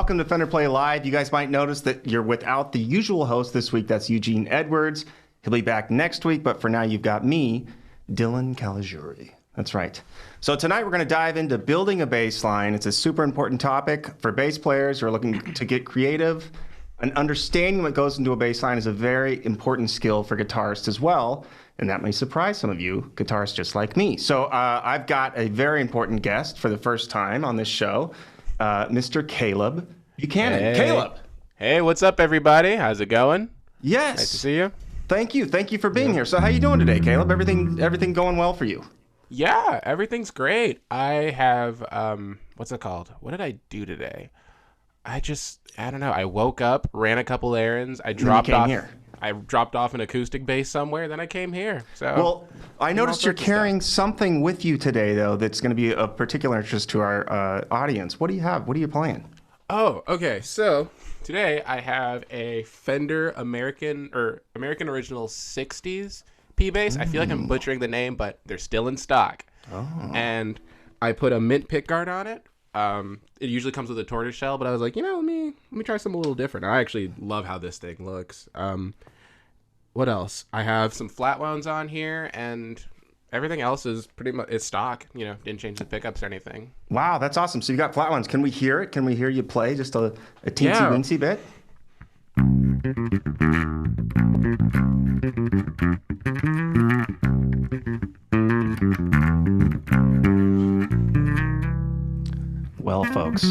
welcome to Fender Play Live. You guys might notice that you're without the usual host this week. That's Eugene Edwards. He'll be back next week, but for now you've got me, Dylan Caligiuri. That's right. So tonight we're going to dive into building a bass line. It's a super important topic for bass players who are looking to get creative. And understanding what goes into a bass line is a very important skill for guitarists as well. And that may surprise some of you, guitarists just like me. So I've got a very important guest for the first time on this show, Mr. Caleb Buchanan. Hey. Caleb. Hey, what's up, everybody? How's it going? Yes. Nice to see you. Thank you. Thank you for being here. So how you doing today, Caleb? Everything going well for you? Yeah, everything's great. I have, what's it called? What did I do today? I don't know. I woke up, ran a couple errands. I dropped off an acoustic bass somewhere, then I came here. So well, I noticed you're carrying something with you today, though, that's going to be of particular interest to our audience. What do you have? What are you playing? Oh, okay. So today I have a Fender American Original 60s P bass. I feel like I'm butchering the name, but they're still in stock. Oh. And I put a mint pickguard on it. It usually comes with a tortoise shell, but I was like, let me try something a little different. I actually love how this thing looks. What else? I have some flat wounds on here, and everything else is pretty much it's stock. Didn't change the pickups or anything. Wow, that's awesome. So you got flat ones. Can we hear it? Can we hear you play just a teensy-weensy bit? Well, folks,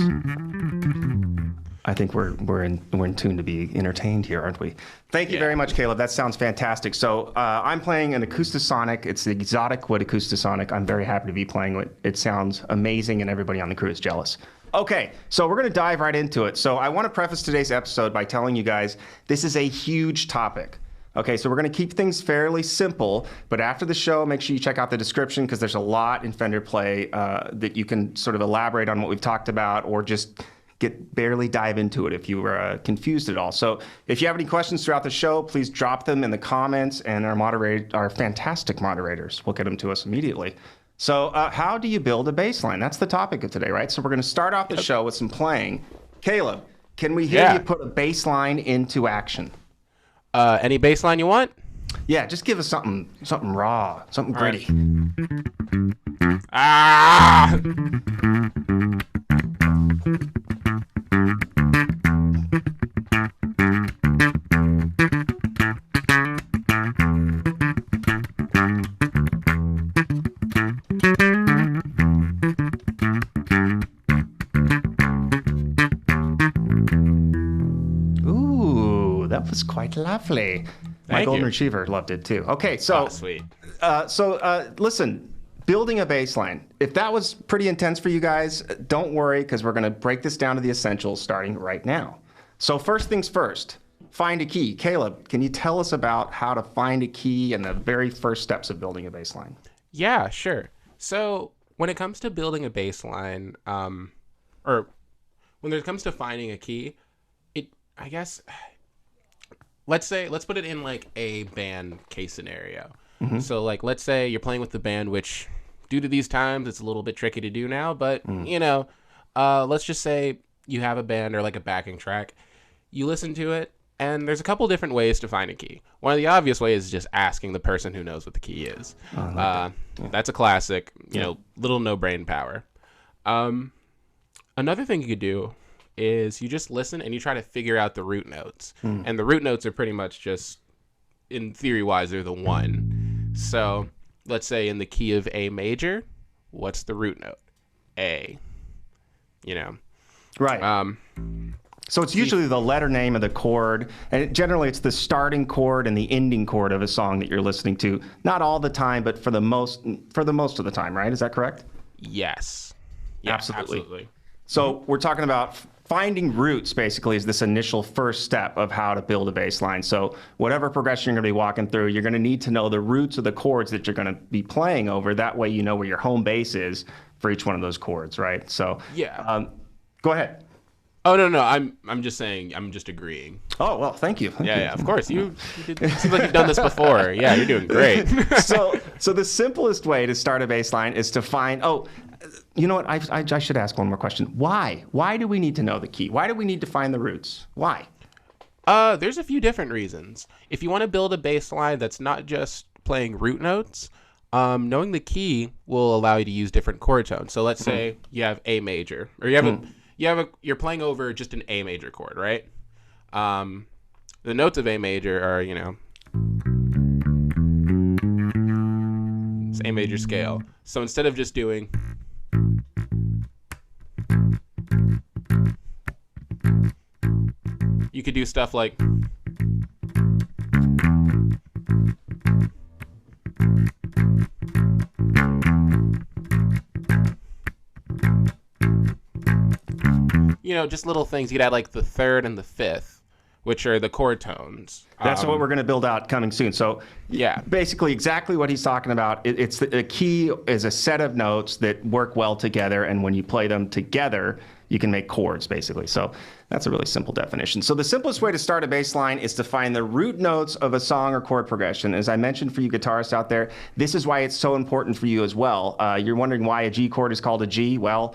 I think we're in tune to be entertained here, aren't we? Thank you very much, Caleb. That sounds fantastic. So I'm playing an Acoustasonic. It's the Exotic Wood Acoustasonic. I'm very happy to be playing it. It sounds amazing, and everybody on the crew is jealous. Okay, so we're going to dive right into it. So I want to preface today's episode by telling you guys this is a huge topic. Okay, so we're going to keep things fairly simple, but after the show, make sure you check out the description because there's a lot in Fender Play that you can sort of elaborate on what we've talked about or just barely dive into it if you were confused at all. So if you have any questions throughout the show, please drop them in the comments, and our fantastic moderators will get them to us immediately. So how do you build a bass line? That's the topic of today, right? So we're going to start off the show with some playing. Caleb, can we hear you put a bass line into action? Any bass line you want? Yeah, just give us something raw, something gritty. Right. Ah! Ooh, that was quite lovely. My golden retriever loved it too. Okay, so sweet. Listen, building a bass line. If that was pretty intense for you guys, don't worry because we're going to break this down to the essentials starting right now. So first things first, find a key. Caleb, can you tell us about how to find a key and the very first steps of building a bass line? Yeah, sure. So when it comes to building a bass line, or when it comes to finding a key, let's put it in like a band case scenario. Mm-hmm. So like, let's say you're playing with the band, which due to these times, it's a little bit tricky to do now, but let's just say you have a band or like a backing track, you listen to it, and there's a couple different ways to find a key. One of the obvious ways is just asking the person who knows what the key is. That's a classic, little no brain power. Another thing you could do is you just listen and you try to figure out the root notes. And the root notes are pretty much just, in theory-wise, they're the one. So let's say in the key of A major, what's the root note? A. Right. So it's usually the letter name of the chord, and generally it's the starting chord and the ending chord of a song that you're listening to. Not all the time, but for the most of the time, right? Is that correct? Yes. Yeah, absolutely. So we're talking about finding roots, basically, is this initial first step of how to build a bass line. So whatever progression you're going to be walking through, you're going to need to know the roots of the chords that you're going to be playing over. That way you know where your home base is for each one of those chords, right? So yeah. Go ahead. Oh, no. I'm just saying, I'm just agreeing. Oh, well, thank you. Yeah, of course. You did. It seems like you've done this before. Yeah, you're doing great. So the simplest way to start a bass line is to find, you know what? I should ask one more question. Why? Why do we need to know the key? Why do we need to find the roots? Why? There's a few different reasons. If you want to build a bass line that's not just playing root notes, knowing the key will allow you to use different chord tones. So let's say you have A major, or you're playing over just an A major chord, right? The notes of A major are, it's A major scale. So instead of just doing you could do stuff like just little things. You could add like the third and the fifth, which are the chord tones. That's what we're going to build out coming soon. So yeah, basically exactly what he's talking about. It's the key is a set of notes that work well together, and when you play them together, you can make chords, basically. So that's a really simple definition. So the simplest way to start a bass line is to find the root notes of a song or chord progression. As I mentioned for you guitarists out there, this is why it's so important for you as well. You're wondering why a G chord is called a G. Well,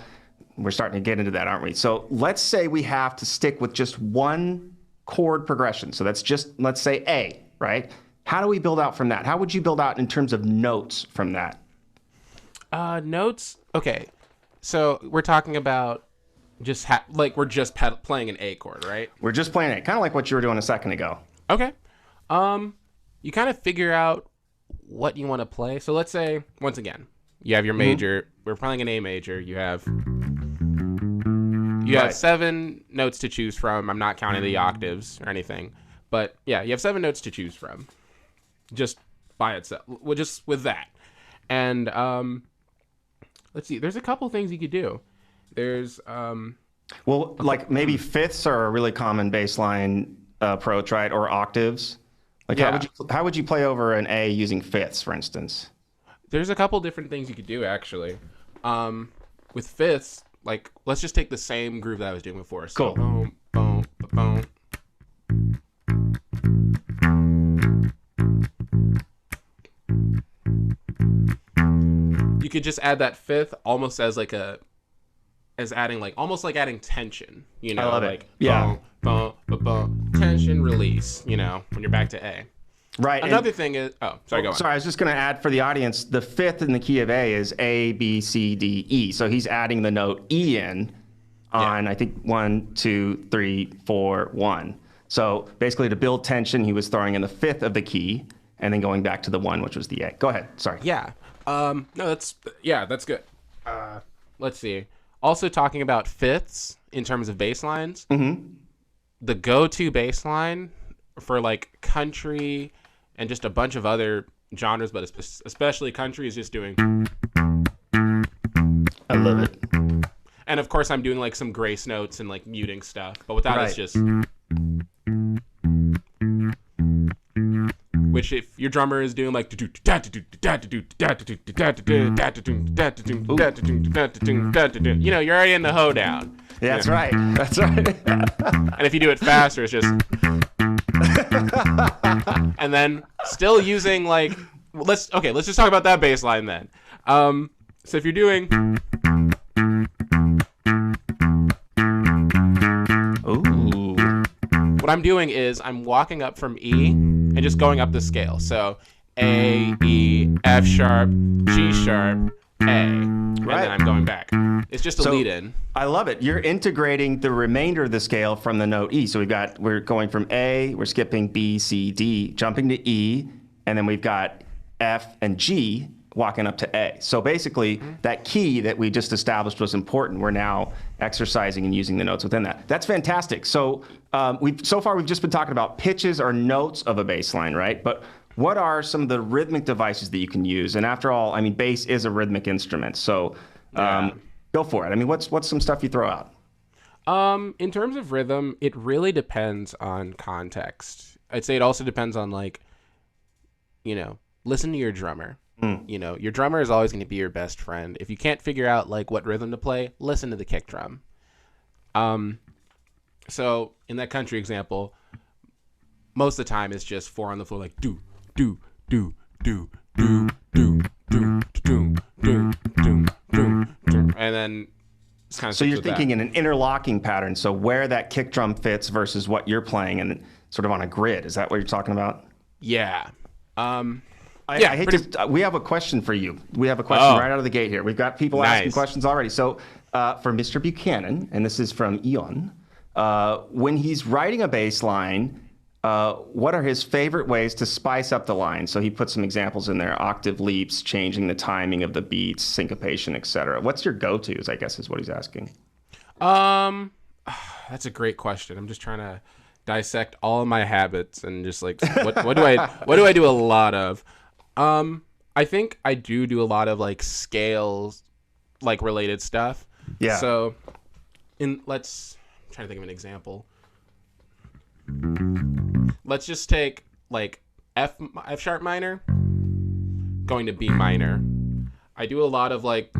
we're starting to get into that, aren't we? So let's say we have to stick with just one chord progression. So that's just, let's say A, right? How do we build out from that? How would you build out in terms of notes from that? Notes? Okay. So we're talking about just we're just playing an A chord, right? We're just playing it, kind of like what you were doing a second ago. Okay. You kind of figure out what you want to play. So let's say, once again, you have your major. We're playing an A major. You have 7 notes to choose from. I'm not counting the octaves or anything. But yeah, you have 7 notes to choose from. Just by itself. Well, just with that. And let's see. There's a couple things you could do. There's well, like maybe fifths are a really common bass line approach, right? Or octaves. Like how would you play over an A using fifths, for instance? There's a couple different things you could do actually. With fifths, like let's just take the same groove that I was doing before. So, cool. Boom, boom, boom. You could just add that fifth almost as like almost like adding tension, I love like it. Yeah. Boom, boom, boom, tension, release, when you're back to A. Right. Another thing is, go on. Sorry, I was just going to add for the audience, the fifth in the key of A is A, B, C, D, E. So he's adding the note E in on, I think, 1, 2, 3, 4, 1. So basically to build tension, he was throwing in the fifth of the key and then going back to the 1, which was the A. Go ahead. Sorry. Yeah. No, that's good. Let's see. Also talking about fifths in terms of bass lines, the go-to bass line for like country and just a bunch of other genres, but especially country, is just doing. I love it. And of course, I'm doing like some grace notes and like muting stuff, but without it's just. Which if your drummer is doing like you're already in the hoedown. Yeah, that's right. That's right. And if you do it faster, it's just. And then still using like let's just talk about that bass line then. So if you're doing. Ooh. What I'm doing is I'm walking up from E and just going up the scale. So A, E, F sharp, G sharp, A. And then I'm going back. It's just a lead in. I love it. You're integrating the remainder of the scale from the note E. So we're going from A, we're skipping B, C, D, jumping to E, and then we've got F and G walking up to A. So basically, that key that we just established was important. We're now exercising and using the notes within that. That's fantastic. So so far we've just been talking about pitches or notes of a bass line, right? But what are some of the rhythmic devices that you can use? And after all, I mean, bass is a rhythmic instrument. So go for it. I mean, what's some stuff you throw out? In terms of rhythm, it really depends on context. I'd say it also depends on listen to your drummer. Your drummer is always going to be your best friend. If you can't figure out what rhythm to play, listen to the kick drum. So in that country example, most of the time it's just 4 on the floor, like do do do do do do do do do do do. and then it's kind of. So you're thinking in an interlocking pattern. So where that kick drum fits versus what you're playing, and sort of on a grid. Is that what you're talking about? Yeah. I hate to. We have a question for you. We have a question right out of the gate here. We've got people asking questions already. So for Mr. Buchanan, and this is from Eon, when he's writing a bass line, what are his favorite ways to spice up the line? So he put some examples in there: octave leaps, changing the timing of the beats, syncopation, etc. What's your go-tos? I guess is what he's asking. That's a great question. I'm just trying to dissect all of my habits and just like what do I do a lot of. I think I do a lot of like scales, like related stuff. Yeah. So I'm trying to think of an example. Let's just take like F sharp minor going to B minor. I do a lot of like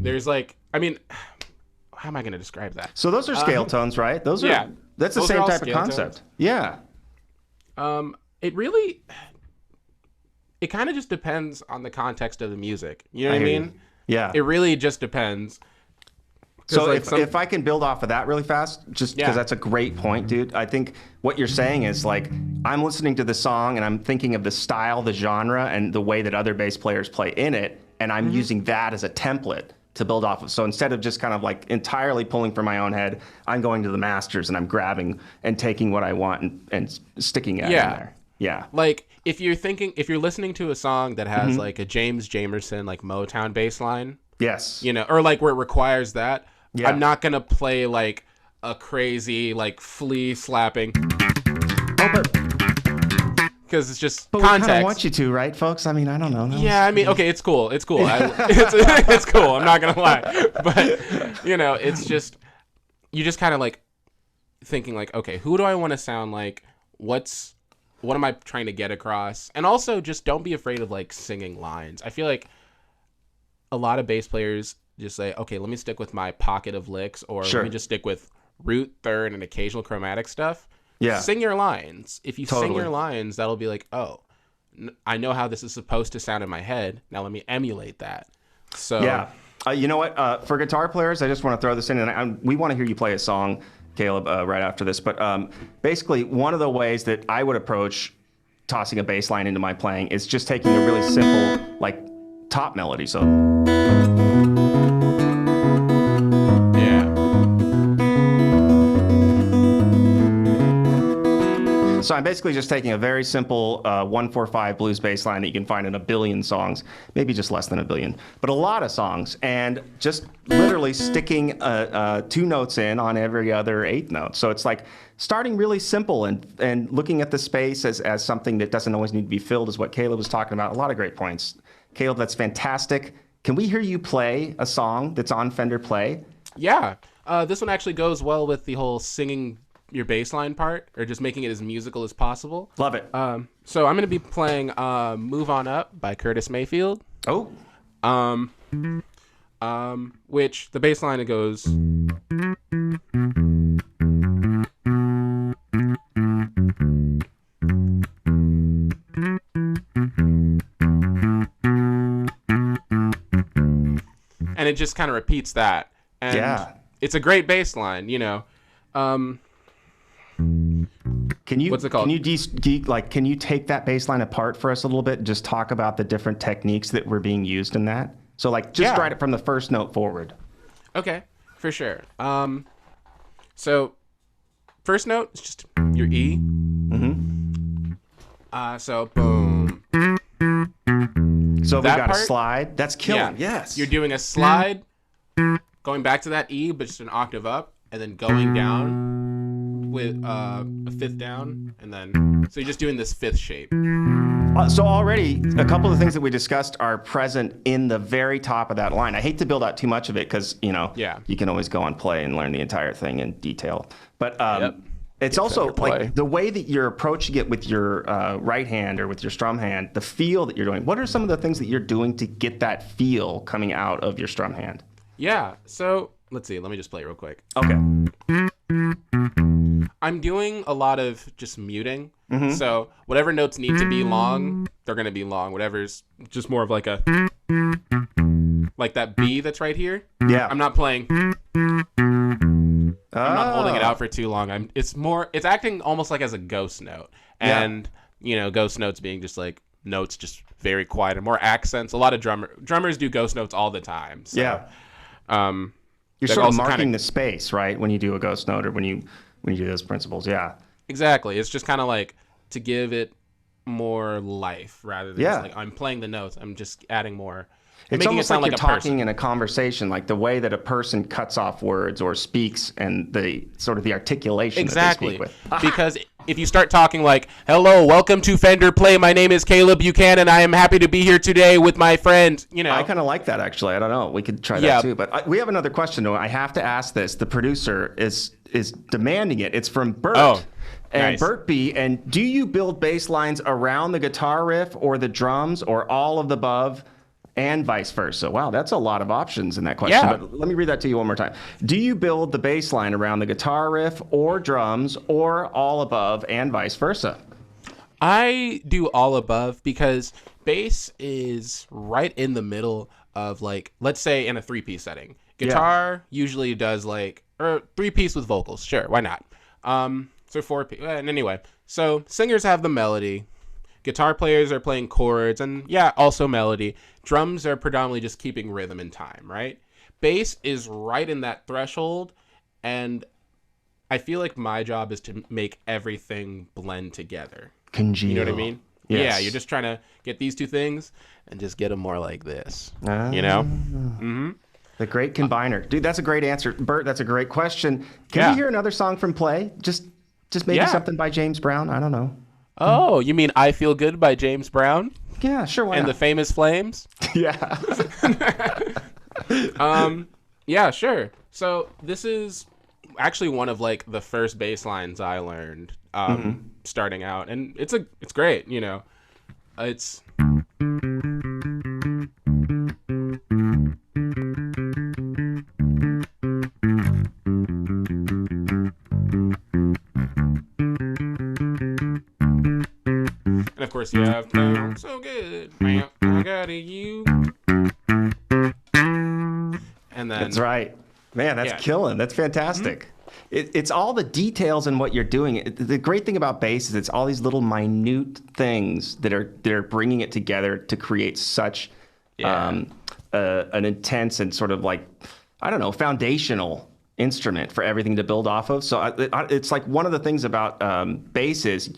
there's like, I mean, how am I going to describe that? So those are scale tones, right? That's the same type of concept. Tones. Yeah. It kind of just depends on the context of the music. You know what I mean? Yeah. It really just depends. So like if I can build off of that really fast, just because that's a great point, dude. I think what you're saying is like, I'm listening to the song and I'm thinking of the style, the genre, and the way that other bass players play in it. And I'm using that as a template to build off of. So instead of just kind of like entirely pulling from my own head, I'm going to the masters and I'm grabbing and taking what I want and sticking it in there. Yeah. Like if you're listening to a song that has like a James Jamerson, like Motown bass line. Yes. You know, or like where it requires that. Yeah. I'm not going to play like a crazy like flea slapping. Because it's just context. We kind of want you to, right, folks? I mean, I don't know. No. Yeah, I mean, okay, it's cool. It's cool. It's cool. I'm not going to lie. But, you know, it's just, you just kind of like thinking like, okay, who do I want to sound like? What am I trying to get across? And also just don't be afraid of like singing lines. I feel like a lot of bass players just say, okay, let me stick with my pocket of licks, or let me just stick with root, third, and occasional chromatic stuff. Yeah. Sing your lines. If you sing your lines, that'll be like, oh, I know how this is supposed to sound in my head. Now let me emulate that. So yeah. You know what? For guitar players, I just want to throw this in, and we want to hear you play a song, Caleb, right after this. But basically, one of the ways that I would approach tossing a bass line into my playing is just taking a really simple, like, top melody. So. So I'm basically just taking a very simple 1-4-5 blues bass line that you can find in a billion songs, maybe just less than a billion, but a lot of songs, and just literally sticking 2 notes in on every other 8th note. So it's like starting really simple and looking at the space as something that doesn't always need to be filled, is what Caleb was talking about. A lot of great points. Caleb, that's fantastic. Can we hear you play a song that's on Fender Play? Yeah. This one actually goes well with the whole singing your bass line part, or just making it as musical as possible. Love it. So I'm going to be playing Move On Up by Curtis Mayfield. Oh. Which the bass line, it goes. And it just kind of repeats that. And it's a great bass line, you know. Can you, what's it called? Can you take that bass line apart for us a little bit and just talk about the different techniques that were being used in that? So like just write it from the first note forward. Okay, for sure. So first note is just your E. So boom. So we got a slide. That's killing. Yeah. Yes. You're doing a slide, going back to that E, but just an octave up, and then going down with a 5th down, and then so you're just doing this 5th shape. So already a couple of things that we discussed are present in the very top of that line. I hate to build out too much of it because you can always go and play and learn the entire thing in detail. But it's also like the way that you're approaching it with your right hand or with your strum hand, the feel that you're doing. What are some of the things that you're doing to get that feel coming out of your strum hand? Yeah. So let's see. Let me just play it real quick. Okay. I'm doing a lot of just muting. So whatever notes need to be long, they're going to be long. Whatever's just more of like a, like that B that's right here. Yeah. I'm not playing. I'm not holding it out for too long. It's acting almost like as a ghost note. And, ghost notes being just like notes just very quiet and more accents. A lot of drummers do ghost notes all the time. So, yeah. You're sort of marking the space, right? When you do a ghost note or when you do those principles. Yeah. Exactly. It's just kind of like to give it more life rather than just like I'm playing the notes. I'm just adding more. It's almost like you're talking in a conversation, like the way that a person cuts off words or speaks and the sort of the articulation that they speak with. Because if you start talking like, hello, welcome to Fender Play. My name is Caleb Buchanan. I am happy to be here today with my friend. I kind of like that, actually. I don't know. We could try that too. But we have another question, though. I have to ask this. The producer is demanding it. It's from Bert. Oh. And Nice. Bert B, and do you build bass lines around the guitar riff or the drums or all of the above and vice versa? Wow, that's a lot of options in that question. Yeah. But let me read that to you one more time. Do you build the bass line around the guitar riff or drums or all above and vice versa? I do all above because bass is right in the middle of like, let's say in a 3-piece setting. Guitar usually does like, or 3-piece with vocals. Sure, why not? So 4-piece. And anyway, so singers have the melody. Guitar players are playing chords and also melody. Drums are predominantly just keeping rhythm and time, right? Bass is right in that threshold, and I feel like my job is to make everything blend together. Congeal. You know what I mean? Yes. Yeah, you're just trying to get these two things and just get them more like this. Mm-hmm. The great combiner. Dude, that's a great answer. Bert, that's a great question. Can we hear another song from Play? Just maybe something by James Brown? I don't know. Oh, you mean I Feel Good by James Brown? Yeah, sure, why and not? the Famous Flames? Yeah. Yeah, sure. So this is actually one of like the first bass lines I learned starting out, and it's great, It's and of course you have so good, man, I got you. And then That's right. Man, that's killing. That's fantastic. It's all the details in what you're doing. The great thing about bass is it's all these little minute things that are bringing it together to create such an intense and sort of like, I don't know, foundational instrument for everything to build off of. So it's like one of the things about bass is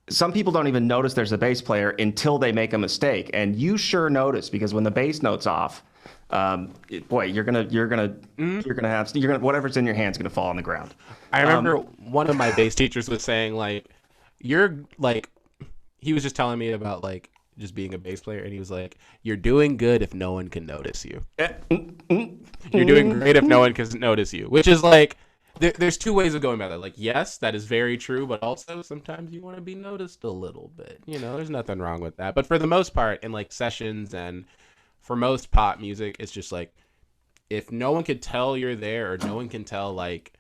some people don't even notice there's a bass player until they make a mistake. And you sure notice, because when the bass note's off, you're gonna whatever's in your hand's gonna fall on the ground. I remember one of my bass teachers was saying like, he was just telling me about like just being a bass player, and he was like, you're doing good if no one can notice you. You're doing great if no one can notice you, which is like, there's two ways of going about that. Like, yes, that is very true, but also sometimes you want to be noticed a little bit. There's nothing wrong with that. But for the most part, in like sessions and for most pop music, it's just like, if no one could tell you're there, or no one can tell like,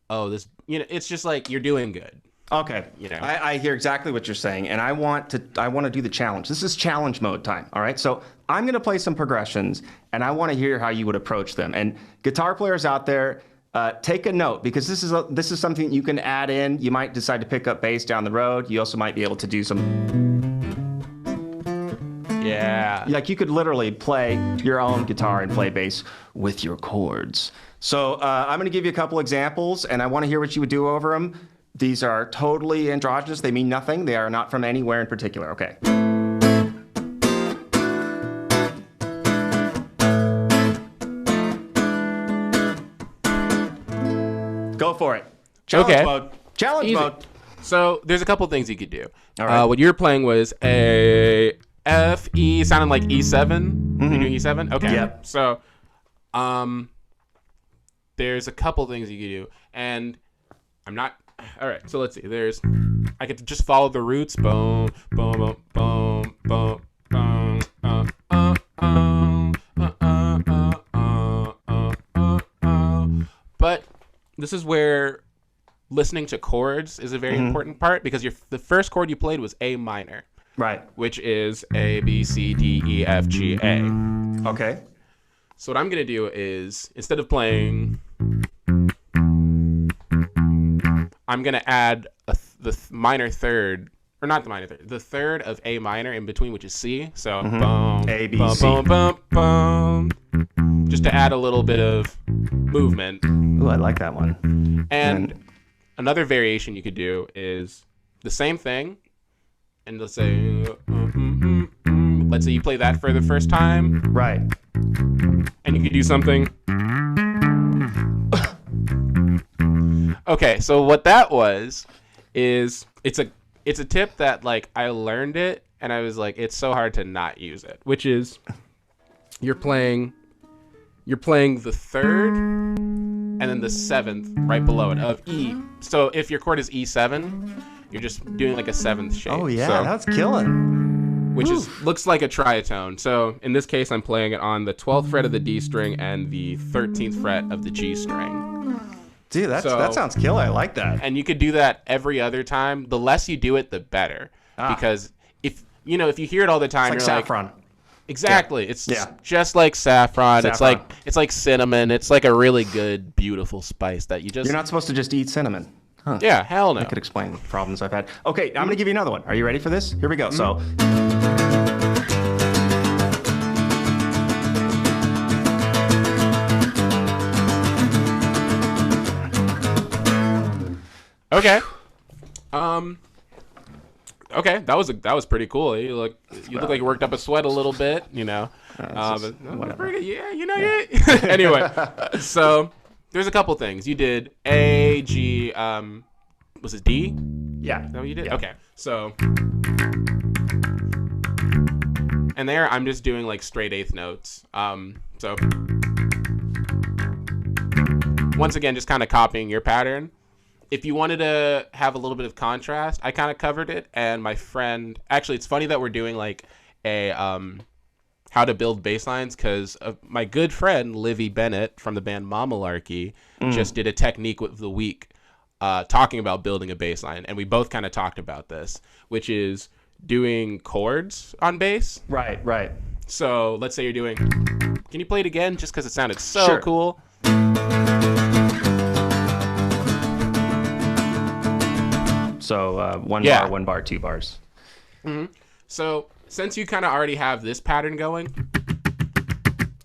oh, this, it's just like you're doing good. Okay. I hear exactly what you're saying, and I want to do the challenge. This is challenge mode time. All right. So I'm going to play some progressions, and I want to hear how you would approach them. And guitar players out there, take a note, because this is something you can add in. You might decide to pick up bass down the road. You also might be able to do some. Yeah. Like you could literally play your own guitar and play bass with your chords. So I'm going to give you a couple examples, and I want to hear what you would do over them. These are totally androgynous. They mean nothing. They are not from anywhere in particular. Okay. Go for it. Challenge mode. Challenge mode. So there's a couple things you could do. All right. What you're playing was a F, E, sounding like E7. You're doing E7? Okay. Yep. So there's a couple things you could do. And I'm not... All right, so let's see. I could just follow the roots. Boom, boom, boom, boom, boom, But this is where listening to chords is a very important part, because the first chord you played was A minor. Right. Which is A, B, C, D, E, F, G, A. Okay. So what I'm going to do is, instead of playing, I'm going to add the minor third, or not the minor third, the third of A minor in between, which is C. So, boom, A, B, boom, C. boom, boom, boom. Just to add a little bit of movement. Ooh, I like that one. And another variation you could do is the same thing. And let's say, let's say you play that for the first time. Right. And you could do something. Okay, so what that was is it's a tip that like I learned it and I was like, it's so hard to not use it, which is you're playing the third and then the seventh right below it of E. So if your chord is E7, you're just doing like a seventh shape. Oh yeah, so, that's killing. which looks like a tritone. So in this case, I'm playing it on the 12th fret of the D string and the 13th fret of the G string. Dude, that sounds killer. I like that. And you could do that every other time. The less you do it, the better. Because if you hear it all the time, It's you're like saffron. Exactly. Yeah. It's just like saffron. It's like cinnamon. It's like a really good, beautiful spice that You're not supposed to just eat cinnamon. Huh. Yeah, hell no. That could explain the problems I've had. Okay, I'm going to give you another one. Are you ready for this? Here we go. So. Okay. Okay, that was pretty cool. You look like you worked up a sweat a little bit, but pretty good. Yeah, Anyway, so there's a couple things. You did A, G, was it D? Yeah. Is that what you did? Yeah. Okay. So, and there I'm just doing like straight eighth notes. So once again, just kind of copying your pattern. If you wanted to have a little bit of contrast, I kind of covered it. And my friend, actually, it's funny that we're doing like a how to build bass lines, because my good friend Livy Bennett from the band Mamalarchy just did a technique with the week talking about building a bass line. And we both kind of talked about this, which is doing chords on bass. Right. So let's say you're doing, can you play it again just because it sounded so cool? So one bar, 1 bar, 2 bars. Mm-hmm. So since you kind of already have this pattern going,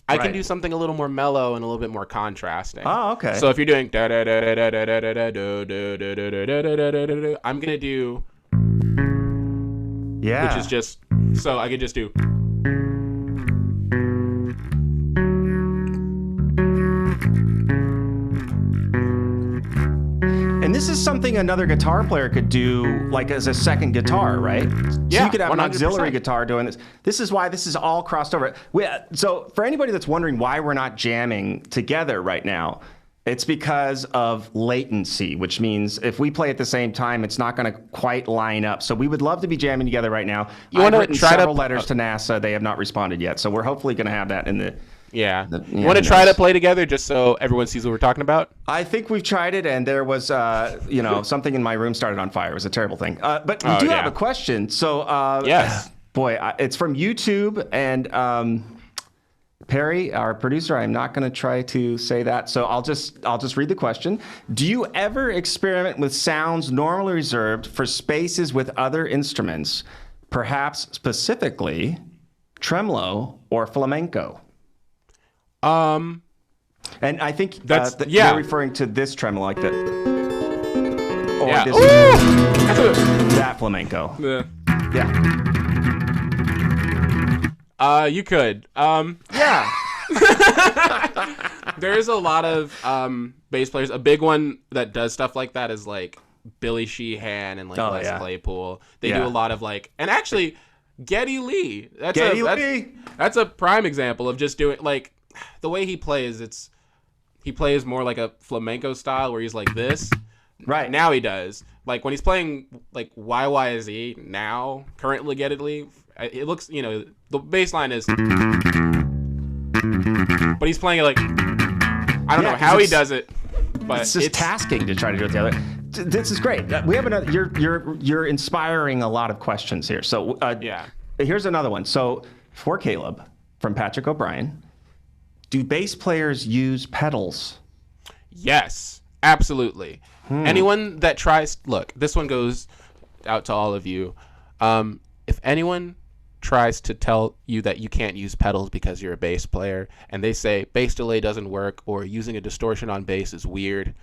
I can do something a little more mellow and a little bit more contrasting. Oh, okay. So if you're doing I'm gonna do which is just so I could just do. And this is something another guitar player could do, like as a second guitar, right? Yeah, so you could have 100%. an auxiliary guitar doing this. This is why this is all crossed over. So for anybody that's wondering why we're not jamming together right now, it's because of latency, which means if we play at the same time, it's not going to quite line up. So we would love to be jamming together right now. I've written several letters to NASA. They have not responded yet. So we're hopefully going to have that in the... Yeah. You want to try to play together just so everyone sees what we're talking about? I think we've tried it, and there was, something in my room started on fire. It was a terrible thing. But we do have a question. So, yes. Boy, it's from YouTube, and Perry, our producer, I'm not going to try to say that. So I'll just read the question. Do you ever experiment with sounds normally reserved for spaces with other instruments, perhaps specifically tremolo or flamenco? And I think that's you're referring to this tremolo, like that, or that flamenco. Yeah. You could. Yeah. There's a lot of bass players. A big one that does stuff like that is like Billy Sheehan and like Les Claypool. They do a lot of like, and actually, Geddy Lee. That's a prime example of just doing like. The way he plays, he plays more like a flamenco style where he's like this. Right. Now he does. Like when he's playing like YYZ now, currently Geddy Lee, it looks, the bass line is, but he's playing it like, I don't know how he does it, but it's just tasking to try to do it the other way. This is great. We have another. You're inspiring a lot of questions here. So Yeah. Here's another one. So for Caleb from Patrick O'Brien, do bass players use pedals? Yes, absolutely. Anyone that tries, look, this one goes out to all of you. If anyone tries to tell you that you can't use pedals because you're a bass player, and they say bass delay doesn't work or using a distortion on bass is weird,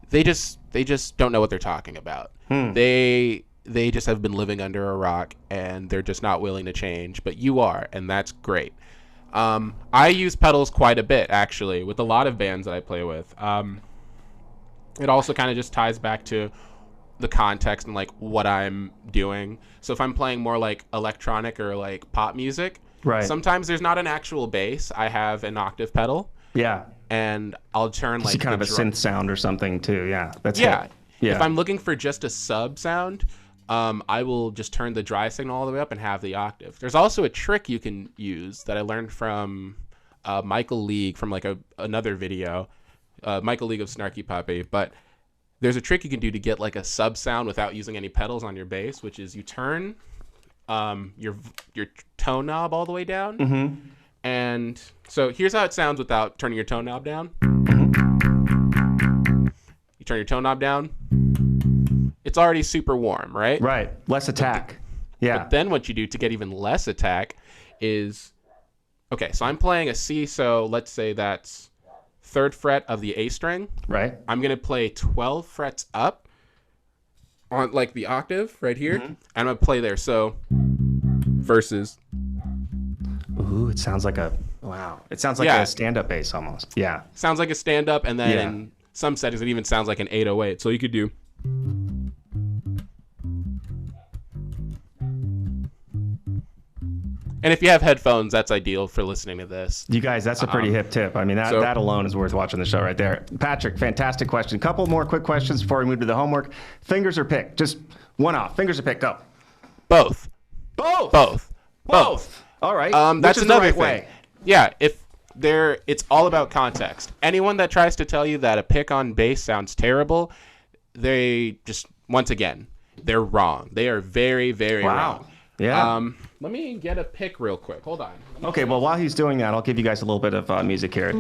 they just don't know what they're talking about. They just have been living under a rock and they're just not willing to change, but you are, and that's great. I use pedals quite a bit, actually, with a lot of bands that I play with. It also kind of just ties back to the context and like what I'm doing. So if I'm playing more like electronic or like pop music, right, sometimes there's not an actual bass. I have an octave pedal. Yeah. And I'll turn like kind of a synth sound or something too. Yeah. That's yeah. it. Yeah. If I'm looking for just a sub sound, I will just turn the dry signal all the way up and have the octave. There's also a trick you can use that I learned from Michael League from like another video. Michael League of Snarky Puppy, but there's a trick you can do to get like a sub sound without using any pedals on your bass, which is you turn your tone knob all the way down. And so here's how it sounds without turning your tone knob down. You turn your tone knob down, it's already super warm, right? Right. Less attack. Yeah. But then what you do to get even less attack is, okay, so I'm playing a C, so let's say that's 3rd fret of the A string. Right. I'm going to play 12 frets up on like the octave right here. And I'm going to play there. So versus. Ooh, it sounds like it sounds like a stand-up bass almost. Yeah. Sounds like a stand-up, and then in some settings it even sounds like an 808. So you could do. And if you have headphones, that's ideal for listening to this. You guys, that's a pretty hip tip. I mean, that alone is worth watching the show right there. Patrick, fantastic question. Couple more quick questions before we move to the homework. Fingers or pick? Just one off. Fingers or pick? Go. Both. Both. All right. That's another thing. Way. Yeah, it's all about context. Anyone that tries to tell you that a pick on bass sounds terrible, they just, once again, they're wrong. They are very, very wrong. Yeah. Let me get a pick real quick. Hold on. Okay, well, while he's doing that, I'll give you guys a little bit of music here.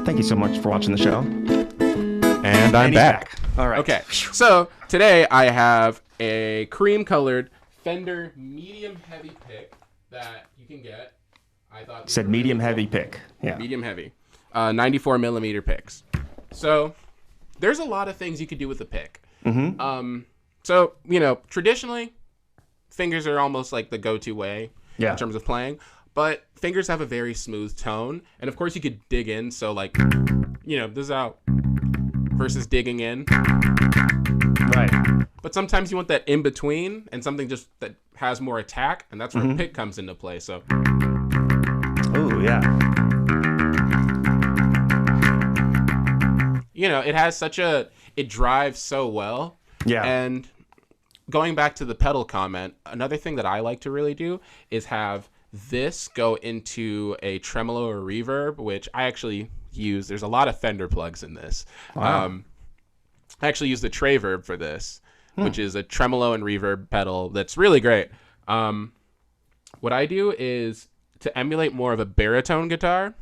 Thank you so much for watching the show. And I'm back. All right. Okay, so today I have a cream-colored Fender medium-heavy pick that you can get. I thought said medium-heavy pick. Yeah. Medium-heavy. 94-millimeter picks. So there's a lot of things you could do with a pick. So, traditionally, fingers are almost like the go-to way in terms of playing. But fingers have a very smooth tone. And, of course, you could dig in. So, like, this is out versus digging in. Right. But sometimes you want that in-between and something just that has more attack. And that's where a pick comes into play. So. Oh, yeah. It has it drives so well. Yeah. And going back to the pedal comment, another thing that I like to really do is have this go into a tremolo or reverb, which I actually use. There's a lot of Fender plugs in this. Wow. I actually use the Traverb for this, which is a tremolo and reverb pedal that's really great. What I do is to emulate more of a baritone guitar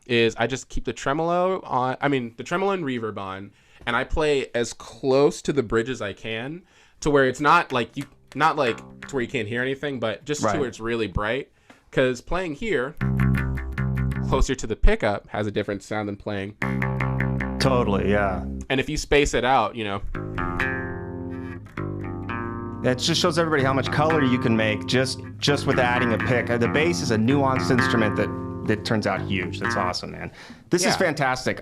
is I just keep the tremolo and reverb on, and I play as close to the bridge as I can to where it's not like to where you can't hear anything, but just to where it's really bright. Because playing here, closer to the pickup, has a different sound than playing. Totally, yeah. And if you space it out, It just shows everybody how much color you can make just with adding a pick. The bass is a nuanced instrument that turns out huge. That's awesome, man. This is fantastic.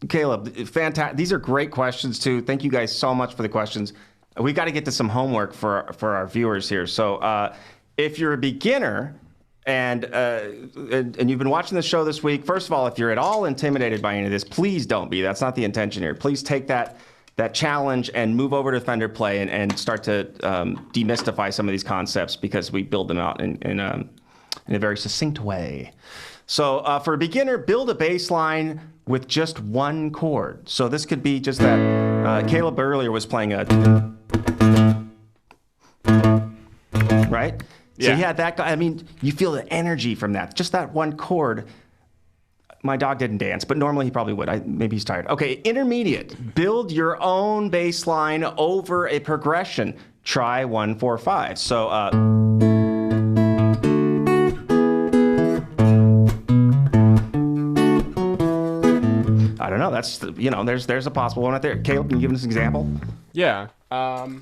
Caleb, fantastic. These are great questions, too. Thank you guys so much for the questions. We got to get to some homework for our viewers here. So if you're a beginner and you've been watching the show this week, first of all, if you're at all intimidated by any of this, please don't be. That's not the intention here. Please take that challenge and move over to Fender Play and start to demystify some of these concepts because we build them out in a very succinct way. So for a beginner, build a bass line with just one chord. So this could be just that. Caleb earlier was playing a, right? So Yeah. he had that. I mean, you feel the energy from that. Just that one chord. My dog didn't dance, but normally he probably would. Maybe he's tired. Okay, intermediate. Build your own bass line over a progression. Try 1, 4, 5. So, I don't know. That's, there's a possible one out there. Caleb, can you give us an example? Yeah.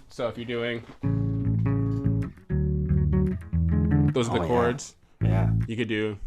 So if you're doing, those are the chords. Yeah. You could do,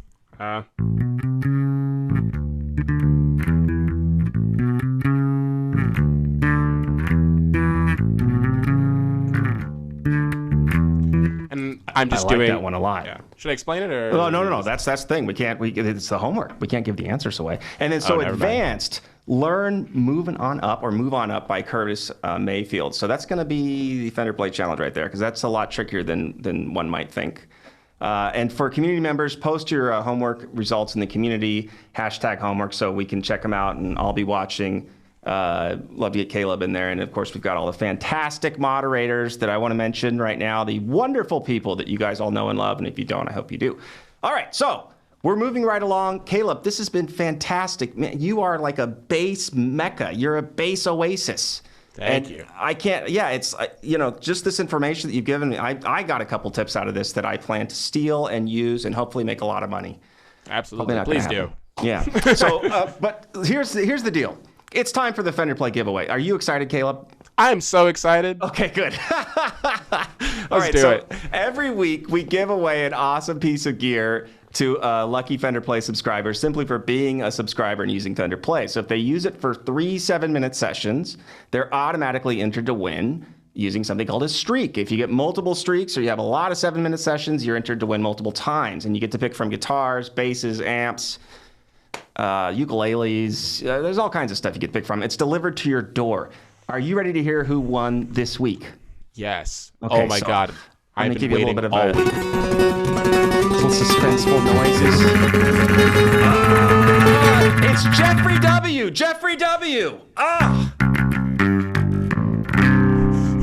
and I'm just doing that one a lot. Yeah. Should I explain it or? Oh, no. That's the thing. It's the homework. We can't give the answers away. And then so advanced, learn move on up by Curtis Mayfield. So that's going to be the Fender Play Challenge right there, because that's a lot trickier than one might think. And for community members, post your homework results in the community, #homework, so we can check them out, and I'll be watching. Love to get Caleb in there. And of course, we've got all the fantastic moderators that I want to mention right now, the wonderful people that you guys all know and love. And if you don't, I hope you do. All right, so we're moving right along. Caleb, this has been fantastic. Man, you are like a bass mecca. You're a bass oasis. Thank you. I can't, it's, just this information that you've given me, I got a couple tips out of this that I plan to steal and use and hopefully make a lot of money. Absolutely. Please do. Yeah. So, but here's the deal. It's time for the Fender Play giveaway. Are you excited, Caleb? I am so excited. Okay, good. Let's do it. Every week we give away an awesome piece of gear to a lucky Fender Play subscriber simply for being a subscriber and using Fender Play. So if they use it for 3 7-minute sessions, they're automatically entered to win using something called a streak. If you get multiple streaks or you have a lot of 7-minute sessions, you're entered to win multiple times. And you get to pick from guitars, basses, amps, ukuleles. There's all kinds of stuff you get to pick from. It's delivered to your door. Are you ready to hear who won this week? Yes. Okay, oh my God. I'm I've going to been give you a little waiting bit of all week. little suspenseful noises. It's Jeffrey W. Jeffrey W.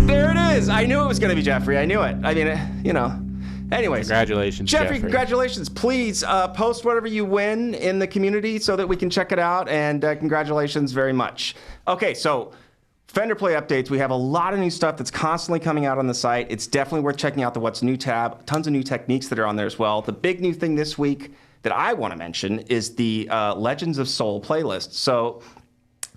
There it is. I knew it was going to be Jeffrey. I knew it. I mean, Anyways, congratulations, Jeffrey. Congratulations. Please post whatever you win in the community so that we can check it out. And congratulations very much. Okay, so Fender Play updates. We have a lot of new stuff that's constantly coming out on the site. It's definitely worth checking out the What's New tab. Tons of new techniques that are on there as well. The big new thing this week that I want to mention is the Legends of Soul playlist. So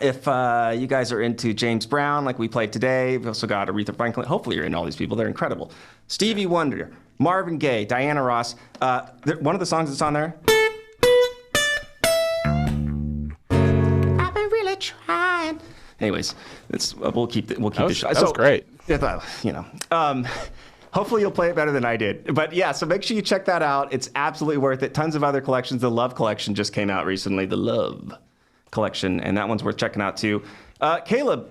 if you guys are into James Brown, like we played today, we've also got Aretha Franklin. Hopefully you're into all these people. They're incredible. Stevie Wonder, Marvin Gaye, Diana Ross. One of the songs that's on there. I've been really trying. Anyways, we'll keep the show. That was great. Hopefully you'll play it better than I did. But yeah, so make sure you check that out. It's absolutely worth it. Tons of other collections. The Love collection just came out recently. The Love collection, and that one's worth checking out too. Caleb,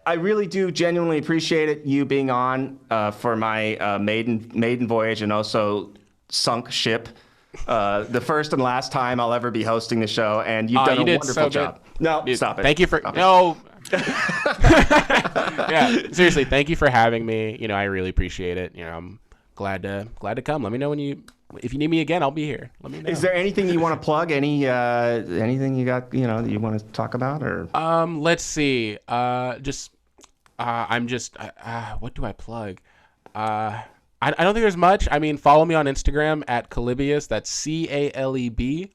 I really do genuinely appreciate it, you being on for my maiden voyage and also sunk ship. The first and last time I'll ever be hosting the show, and you've done a wonderful job. No, stop it. Thank you for yeah, seriously, thank you for having me. I really appreciate it. I'm glad to come. Let me know if you need me again. I'll be here. Let me know. Is there anything you want to plug? Anything you got that you want to talk about or? Let's see. What do I plug? I don't think there's much. I mean, follow me on Instagram at Calebius. That's CALEBIOUS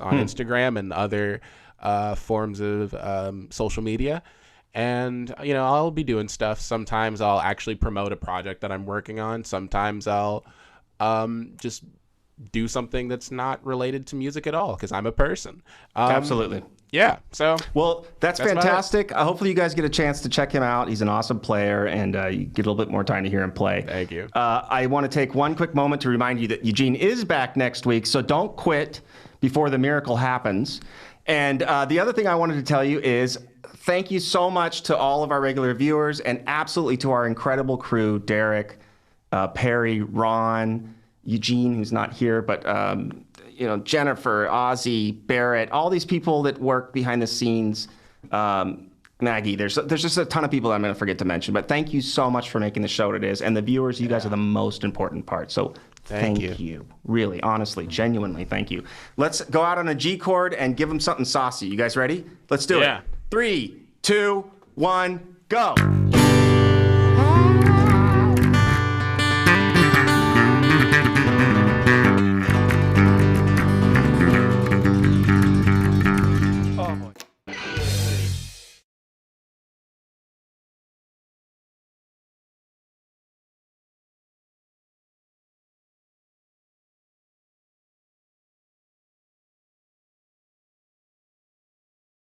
on Instagram and other forms of social media. And, I'll be doing stuff. Sometimes I'll actually promote a project that I'm working on. Sometimes I'll just do something that's not related to music at all because I'm a person. Absolutely. Yeah. So, well, that's fantastic. Hopefully you guys get a chance to check him out. He's an awesome player, and you get a little bit more time to hear him play. Thank you. I want to take one quick moment to remind you that Eugene is back next week, so don't quit before the miracle happens. And the other thing I wanted to tell you is thank you so much to all of our regular viewers and absolutely to our incredible crew, Derek, Perry, Ron, Eugene, who's not here, but Jennifer, Ozzy, Barrett, all these people that work behind the scenes. Maggie, there's just a ton of people that I'm going to forget to mention. But thank you so much for making the show what it is. And the viewers, you guys are the most important part. So thank you. Really, honestly, genuinely, thank you. Let's go out on a G chord and give them something saucy. You guys ready? Let's do it. 3, 2, 1, go.